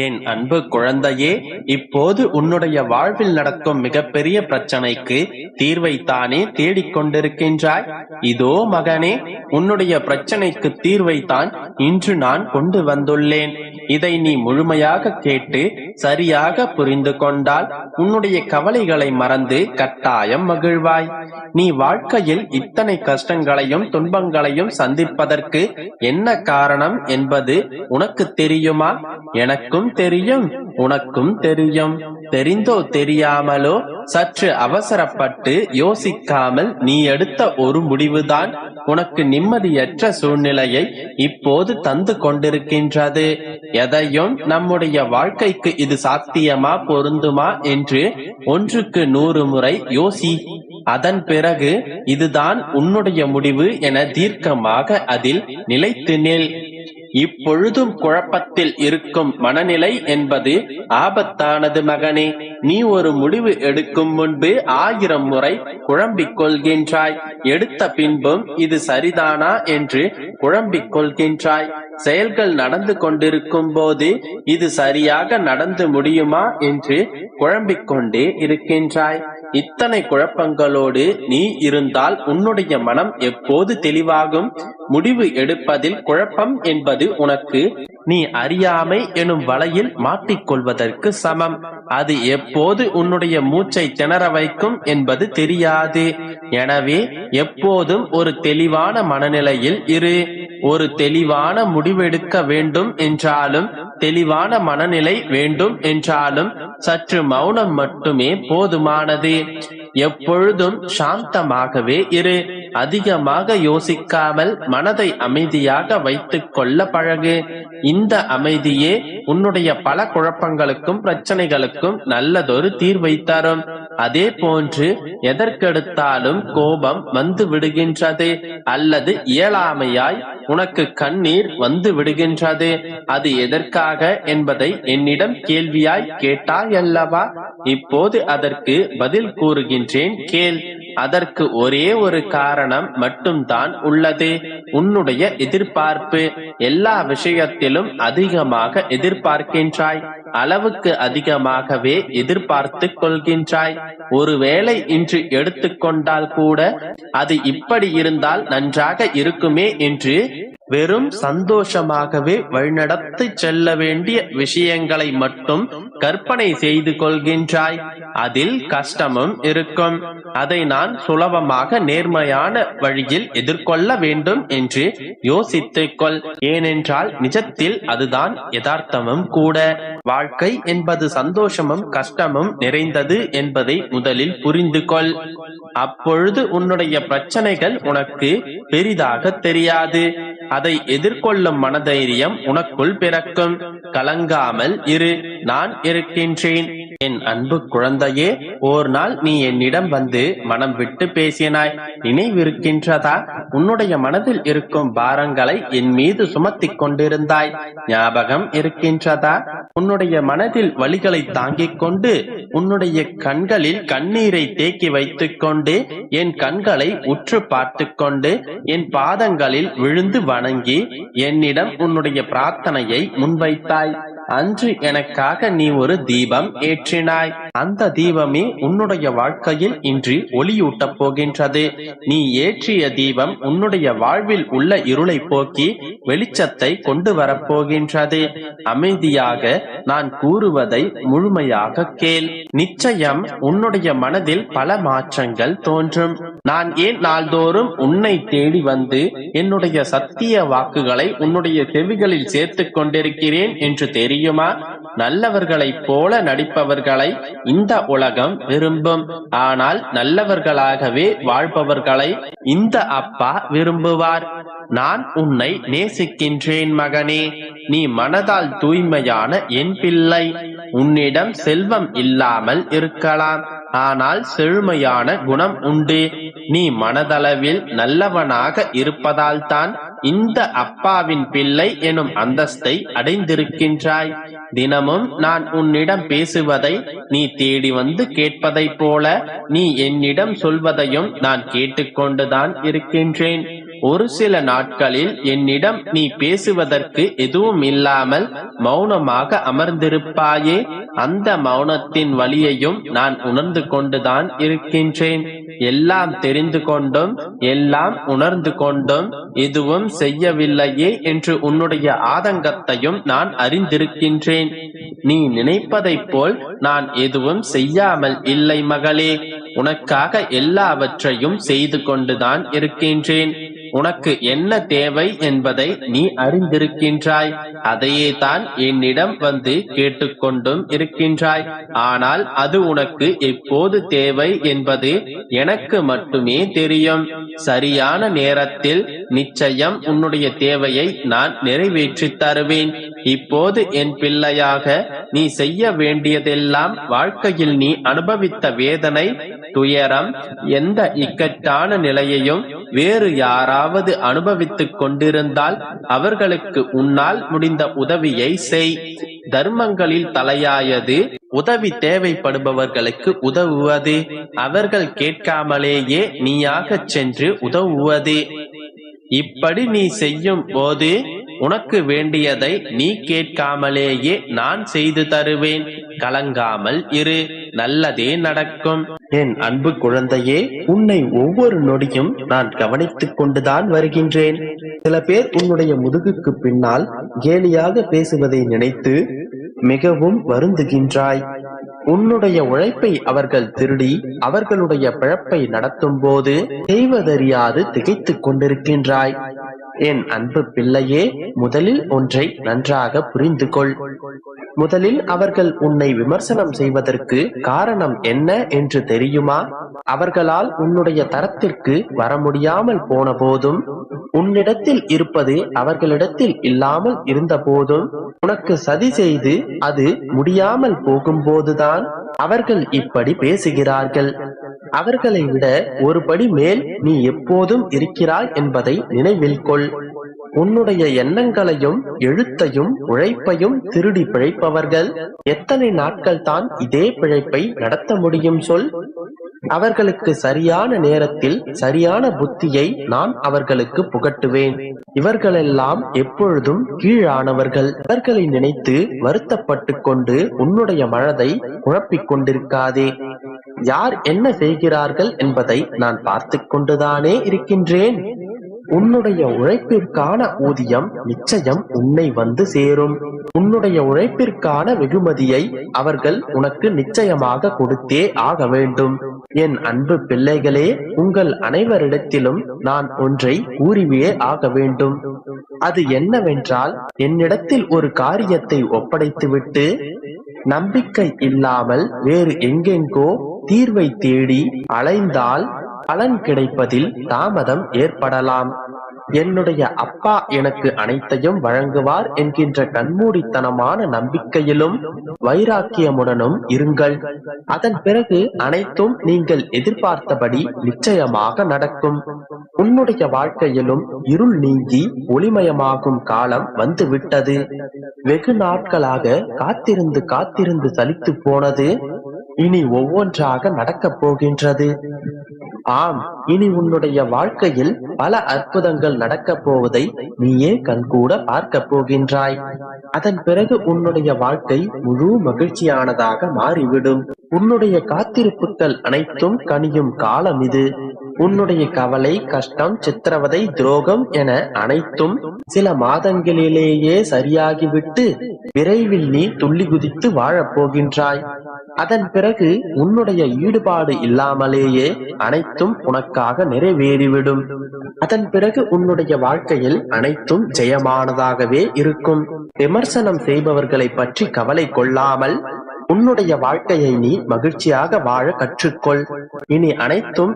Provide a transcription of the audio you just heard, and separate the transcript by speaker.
Speaker 1: என் அன்பு குழந்தையே, இப்போது உன்னுடைய வாழ்வில் நடக்கும் மிகப்பெரிய பிரச்சனைக்கு தீர்வைத்தானே தேடிக்கொண்டிருக்கின்றாய். இதோ மகனே, உன்னுடைய பிரச்சனைக்கு தீர்வைத்தான் இன்று நான் கொண்டு வந்துள்ளேன். இதை நீ முழுமையாக கேட்டு சரியாக புரிந்து கொண்டால் உன்னுடைய கவலைகளை மறந்து கட்டாயம் மகிழ்வாய். நீ வாழ்க்கையில் இத்தனை கஷ்டங்களையும் துன்பங்களையும் சந்திப்பதற்கு என்ன காரணம் என்பது உனக்கு தெரியுமா? எனக்கும் தெரியும், உனக்கும் தெரியும். தெரிந்தோ தெரியாமலோ சற்று அவசரப்பட்டு யோசிக்காமல் நீ எடுத்த ஒரு முடிவுதான் உனக்கு நிம்மதியற்ற சூழ்நிலையை இப்போது தந்து கொண்டிருக்கின்றது. எதையும் நம்முடைய வாழ்க்கைக்கு இது சாத்தியமா, பொருந்துமா என்று 1க்கு 100 முறை யோசி. அதன் பிறகு இதுதான் உன்னுடைய முடிவு என தீர்க்கமாக அதில் நிலைத்து நில். இப்பொழுதும் குழப்பத்தில் இருக்கும் மனநிலை என்பது ஆபத்தானது மகனே. நீ ஒரு முடிவு எடுக்கும் முன்பு 1000 முறை குழம்பிக் கொள்கின்றாய். எடுத்த பின்பும் இது சரிதானா என்று குழம்பிக் கொள்கின்றாய். செயல்கள் நடந்து கொண்டிருக்கும் போது இது சரியாக நடந்து முடியுமா என்று குழம்பிக் கொண்டே இருக்கின்றாய். இத்தனை குழப்பங்களோடு நீ இருந்தால் உன்னுடைய மனம் எப்போது தெளிவாகும்? முடிவு எடுப்பதில் குழப்பம் என்பது உனக்கு நீ அறியாமை எனும் வலையில் மாட்டிக்கொள்வதற்கு சமம். அது எப்போது உன்னுடைய மூச்சை திணற வைக்கும் என்பது தெரியாது. எனவே எப்போதும் ஒரு தெளிவான மனநிலையில் இரு. ஒரு தெளிவான முடிவெடுக்க வேண்டும் என்றாலும், தெளிவான மனநிலை வேண்டும் என்றாலும் சற்று மௌனம் மட்டுமே போதுமானது. எப்பொழுதும் சாந்தமாகவே இரு. அதிகமாக யோசிக்காமல் மனதை அமைதியாக வைத்துக் கொள்ள பழகு. இந்த அமைதியே உன்னுடைய பல குழப்பங்களுக்கும் பிரச்சனைகளுக்கும் நல்லதொரு தீர்வை தரும். அதே போன்று எதற்கெடுத்தாலும் கோபம் வந்து விடுகின்றது அல்லது இயலாமையாய் உனக்கு கண்ணீர் வந்து விடுகின்றது. அது எதற்காக என்பதை என்னிடம் கேள்வியாய் கேட்டாயல்லவா? இப்போது அதற்கு பதில் கூறுகின்றேன், கேள். அதற்கு ஒரே ஒரு காரணம் மட்டும்தான் உள்ளது, உன்னுடைய எதிர்பார்ப்பு. எல்லா விஷயத்திலும் அதிகமாக எதிர்பார்க்கின்றாய். அளவுக்கு அதிகமாகவே எதிர்பார்த்து கொள்கின்றாய். ஒருவேளை இன்று எடுத்துக்கொண்டால் கூட அது இப்படி இருந்தால் நன்றாக இருக்குமே என்று வெறும் சந்தோஷமாகவே வழிநடத்தி செல்ல வேண்டிய விஷயங்களை மட்டும் கற்பனை செய்து கொள்கின்றாய். அதில் கஷ்டமும் இருக்கும். அதை நான் சுலபமாக நேர்மையான வழியில் எதிர்கொள்ள வேண்டும் என்று யோசித்துக் கொள். ஏனென்றால் நிஜத்தில் அதுதான் யதார்த்தமும் கூட. வாழ்க்கை என்பது சந்தோஷமும் கஷ்டமும் நிறைந்தது என்பதை முதலில் புரிந்து கொள். அப்பொழுது உன்னுடைய பிரச்சனைகள் உனக்கு பெரிதாக தெரியாது. அதை எதிர்கொள்ளும் மனதைரியம் உனக்குள் பிறக்கும். கலங்காமல் இரு, நான் இருக்கின்றேன். என் அன்பு குழந்தையே, ஓர் நாள் நீ என்னிடம் வந்து மனம் விட்டு பேசினாய். நினைவிருக்கின்றதா? உன்னுடைய மனதில் இருக்கும் பாரங்களை என் மீது சுமத்திக் கொண்டிருந்தாய். ஞாபகம் இருக்கின்றதா? உன்னுடைய மனதில் வலிகளை தாங்கிக் கொண்டு, உன்னுடைய கண்களில் கண்ணீரை தேக்கி வைத்துக் கொண்டு, என் கண்களை உற்று பார்த்து கொண்டு, என் பாதங்களில் விழுந்து வணங்கி என்னிடம் உன்னுடைய பிரார்த்தனையை முன்வைத்தாய். அன்று எனக்காக நீ ஒரு தீபம் ஏற்றினாய். அந்த தீபமே உன்னுடைய வாழ்க்கையில் இன்று ஒளியூட்டப் போகின்றது. நீ ஏற்றிய தீபம் உன்னுடைய வாழ்வில் உள்ள இருளை போக்கி வெளிச்சத்தை கொண்டு வரப்போகின்றது. அமைதியாக நான் கூறுவதை முழுமையாக கேள். நிச்சயம் உன்னுடைய மனதில் பல மாற்றங்கள் தோன்றும். நான் ஏன் நாள்தோறும் உன்னை தேடி வந்து என்னுடைய சத்திய வாக்குகளை உன்னுடைய செவிகளில் சேர்த்துக் கொண்டிருக்கிறேன் என்று தெரியுமா? நல்லவர்களைப் போல நடிப்பவர்களை இந்த உலகம் விரும்பும். ஆனால் நல்லவர்களாகவே வாழ்பவர்களை இந்த அப்பா விரும்புவார். நான் உன்னை நேசிக்கின்றேன் மகனே. நீ மனதால் தூய்மையான என் பிள்ளை. உன்னிடம் செல்வம் இல்லாமல் இருக்கலாம், ஆனால் செழுமையான குணம் உண்டு. நீ மனதளவில் நல்லவனாக இருப்பதால் தான் இந்த அப்பாவின் பிள்ளை எனும் அந்தஸ்தை அடைந்திருக்கின்றாய். தினமும் நான் உன்னிடம் பேசுவதை நீ தேடி வந்து கேட்பதைப் போல நீ என்னிடம் சொல்வதையும் நான் கேட்டுக்கொண்டுதான் இருக்கின்றேன். ஒரு சில நாட்களில் என்னிடம் நீ பேசுவதற்கு எதுவும் இல்லாமல் மௌனமாக அமர்ந்திருப்பாயே, அந்த மௌனத்தின் வலியையும் நான் உணர்ந்து கொண்டுதான் இருக்கின்றேன். எல்லாம் தெரிந்து கொண்டும் எல்லாம் உணர்ந்து கொண்டும் எதுவும் செய்யவில்லையே என்று உன்னுடைய ஆதங்கத்தையும் நான் அறிந்திருக்கின்றேன். நீ நினைப்பதைப் போல் நான் எதுவும் செய்யாமல் இல்லை மகளே. உனக்காக எல்லாவற்றையும் செய்து கொண்டுதான் இருக்கின்றேன். உனக்கு என்ன தேவை என்பதை நீ அறிந்திருக்கின்றாய். அதையே தான் என்னிடம் வந்து கேட்டுக்கொண்டும் இருக்கின்றாய். ஆனால் அது உனக்கு எப்போது தேவை என்பது எனக்கு மட்டுமே தெரியும். சரியான நேரத்தில் நிச்சயம் உன்னுடைய தேவையை நான் நிறைவேற்றி தருவேன். இப்போது என் பிள்ளையாக நீ செய்ய வேண்டியதெல்லாம் வாழ்க்கையில் நீ அனுபவித்த வேதனை, துயரம், எந்த இக்கட்டான நிலையையும் வேறு யாராவது அனுபவித்துக் கொண்டிருந்தால் அவர்களுக்கு உன்னால் முடிந்த உதவியை செய். தர்மங்களில் தலையாயது உதவி தேவைப்படுபவர்களுக்கு உதவுவது. அவர்கள் கேட்காமலேயே நீயாகச் சென்று உதவுவது. இப்படி நீ செய்யும் போது உனக்கு வேண்டியதை நீ கேட்காமலேயே நான் செய்து தருவேன். கலங்காமல் இரு, நல்லதே நடக்கும். என் அன்பு குழந்தையே, உன்னை ஒவ்வொரு நொடியும் நான் கவனித்துக் கொண்டுதான் வருகின்றேன். சில பேர் உன்னுடைய முதுகுக்கு பின்னால் கேலியாக பேசுவதை நினைத்து மிகவும் வருந்துகின்றாய். உன்னுடைய உழைப்பை அவர்கள் திருடி அவர்களுடைய பிழப்பை நடத்தும் போது செய்வதறியாது திகைத்துக் கொண்டிருக்கின்றாய். என் அன்பு பிள்ளையே, முதலில் ஒன்றை நன்றாக புரிந்து கொள். முதலில் அவர்கள் உன்னை விமர்சனம் செய்வதற்கு காரணம் என்ன என்று தெரியுமா? அவர்களால் உன்னுடைய தரத்திற்கு வர முடியாமல் போன போதும், உன்னிடத்தில் இருப்பது அவர்களிடத்தில் இல்லாமல் இருந்த போதும், உனக்கு சதி செய்து அது முடியாமல் போகும்போதுதான் அவர்கள் இப்படி பேசுகிறார்கள். அவர்களை விட ஒரு படி மேல் நீ எப்போதும் இருக்கிறாய் என்பதை நினைவில் கொள். உன்னுடைய எண்ணங்களையும் எழுத்தையும் உழைப்பையும் திருடி பிழைப்பவர்கள் எத்தனை நாட்கள் தான் இதே பிழைப்பை நடத்த முடியும் சொல்? அவர்களுக்கு சரியான நேரத்தில் சரியான புத்தியை நான் அவர்களுக்கு புகட்டுவேன். இவர்களெல்லாம் எப்பொழுதும் கீழானவர்கள். இவர்களை நினைத்து வருத்தப்பட்டு கொண்டு உன்னுடைய மனதை குழப்பிக் கொண்டிருக்காதே. யார் என்ன செய்கிறார்கள் என்பதை நான் பார்த்து கொண்டுதானே இருக்கின்றேன். உன்னுடைய உழைப்பிற்கான ஊதியம் நிச்சயம் உன்னை வந்து சேரும். உன்னுடைய உழைப்பிற்கான வெகுமதியை அவர்கள் உனக்கு நிச்சயமாக கொடுத்தே ஆக வேண்டும். என் அன்பு பிள்ளைகளே, உங்கள் அனைவரிடத்திலும் நான் ஒன்றை கூறியே ஆக வேண்டும். அது என்னவென்றால், என்னிடத்தில் ஒரு காரியத்தை ஒப்படைத்துவிட்டு நம்பிக்கை இல்லாமல் வேறு எங்கெங்கோ தீர்வை தேடி அலைந்தால் பலன் கிடைப்பதில் தாமதம் ஏற்படலாம். என்னுடைய அப்பா எனக்கு அனைத்தையும் வழங்குவார் என்கின்ற கண்மூடித்தனமான நம்பிக்கையிலும் வைராக்கியமுடனும் இருங்கள். அதன் பிறகு அனைத்தும் நீங்கள் எதிர்பார்த்தபடி நிச்சயமாக நடக்கும். உன்னுடைய வாழ்க்கையிலும் இருள் நீங்கி ஒளிமயமாகும் காலம் வந்துவிட்டது. வெகு நாட்களாக காத்திருந்து காத்திருந்து சலித்து போனது இனி ஒவ்வொன்றாக நடக்கப் போகின்றது. ஆம், இனி உன்னுடைய வாழ்க்கையில் பல அற்புதங்கள் நடக்கப் போவதை நீயே கண்கூட பார்க்க போகின்றாய். அதன் பிறகு உன்னுடைய வாழ்க்கை முழு மகிழ்ச்சியானதாக மாறிவிடும். உன்னுடைய காத்திருப்புகள் அனைத்தும் கனியும் காலம் இது. உன்னுடைய கவலை, கஷ்டம், சித்திரவதை, துரோகம் என அனைத்தும் சில மாதங்களிலேயே சரியாகிவிட்டு விரைவில் நீ துள்ளி குதித்து வாழப் போகின்றாய். அதன் பிறகு உன்னுடைய ஈடுபாடு இல்லாமலேயே அனைத்தும் உனக்காக நிறைவேறிவிடும். அதன் பிறகு உன்னுடைய வாழ்க்கையில் அனைத்தும் ஜெயமானதாகவே இருக்கும். விமர்சனம் செய்பவர்களை பற்றி கவலை கொள்ளாமல் உன்னுடைய வாழ்க்கையை நீ மகிழ்ச்சியாக வாழ கற்றுக்கொள். இனி அனைத்தும்